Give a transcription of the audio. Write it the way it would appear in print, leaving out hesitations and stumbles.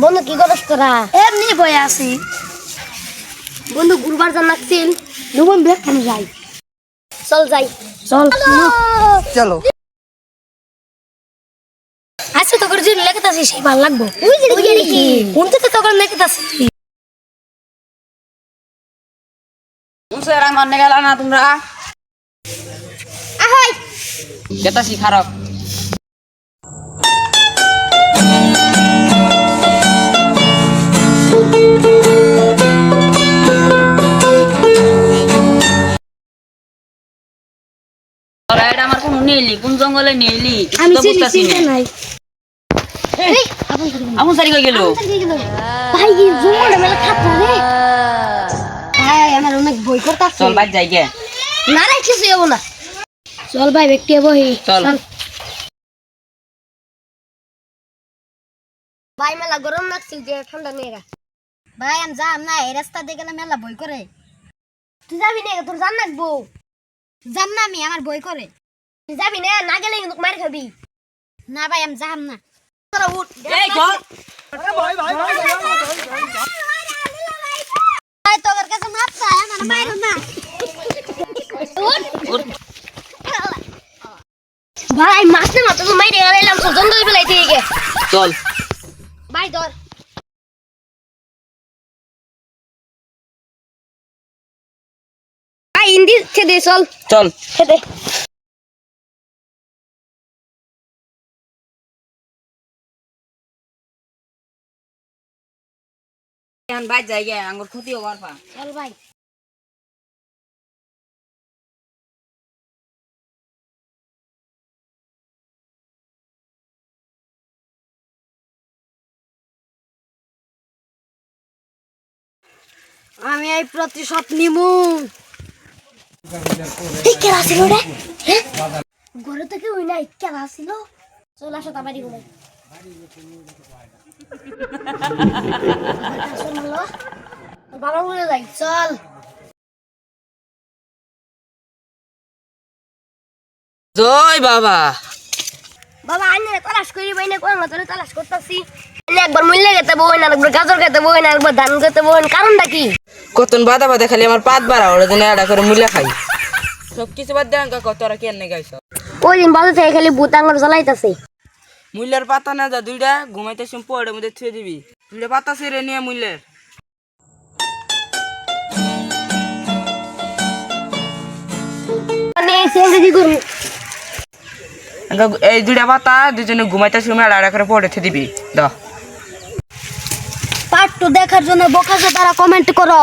বন্ধু কি করছ তোরা? এমনি বয়ে আছি। বন্ধু গুরবার জান লাগছিল। নুবন ব্যাগ কেন যাই? চল যাই। চল। চলো আচ্ছা তো করে যে লেখাতাছি সেই ভালো লাগবো। ওই যে কি? কোনটা তো করে লেখাতাছি? মুসের আমার নে গেল না তোমরা আহাই কেতা শিখারক তোরা এটা আমার কোন নেইলি কোন জঙ্গলে নেইলি আমি তো বুঝতাছি চিনি না নাই। এই আমু সারি কই গেল ভাই এই জঙ্গলে মেলা খাতরা রে। ভাই আমার অনেক ভয় করতাছে। চল বাইর যাই গে না রে কিছু হবো না। চল ভাই ব্যক্তি বহি। চল। ভাই মেলা গরম লাগছিল যে ঠান্ডা নেই গা। ভাই আমি যাম না এই রাস্তা দিয়ে গেলে মেলা ভয় করে। তুই যাবি না তোর জান লাগবো। যাম না আমি আমার ভয় করে। তুই যাবি না গেলে কিন্তু মার খাবি। না ভাই আমি যাম না। তোরা উঠ। এই ঘর ভাই তোর কাছে মাপ চাই আমার মাইরো না। উঠ। ভাই মাসে মাত্র তো মাইরে গেলাম তো জঙ্গল বেলাই দিয়ে গে। চল ভাই ধর। ভাই ইন্দি খেদে চল। চল খেদে। এখন বাইর যাই গে আঙ্গুর ক্ষতি হবার পা চল ভাই। আমি এই প্রতিশোধ নিমু। কেলা ছিল রে? ঘরে তো কেউ নাই কেলা ছিল। চল আসো তাবাড়ি ঘুরে। বাবা বলে যাই চল। জয় বাবা বাবা আইনে তালাশ করি বাইনে কোন তোরে তালাশ করতাছি। আইনে একবার মূল্য খেতে বই না একবার গাজর খেতে বই না একবার ধান খেতে বই না কারণটা কি? কতন বাদা বাদা খালি আমার পাত বাড়া ওরা দিনে আড়া করে মুলা খাই সব কিছু বাদ দেন কা তোরা কেন গাইছ ওই দিন বাজে থেকে খালি ভূত আঙ্গুর জ্বালাইতাছে। মুল্লার পাতা না যা দুইটা ঘুমাইতে শুন পড়ে মধ্যে থুয়ে দিবি দুইটা পাতা ছেড়ে নিয়ে মুল্লের মানে সেন্ডে দি করু। এই দুইটা পাতা দুজনে ঘুমাইতে শুনে আড়া করে পড়ে থুয়ে দিবি দ পার্ট 2 দেখার জন্য বকাজে তারা কমেন্ট করো।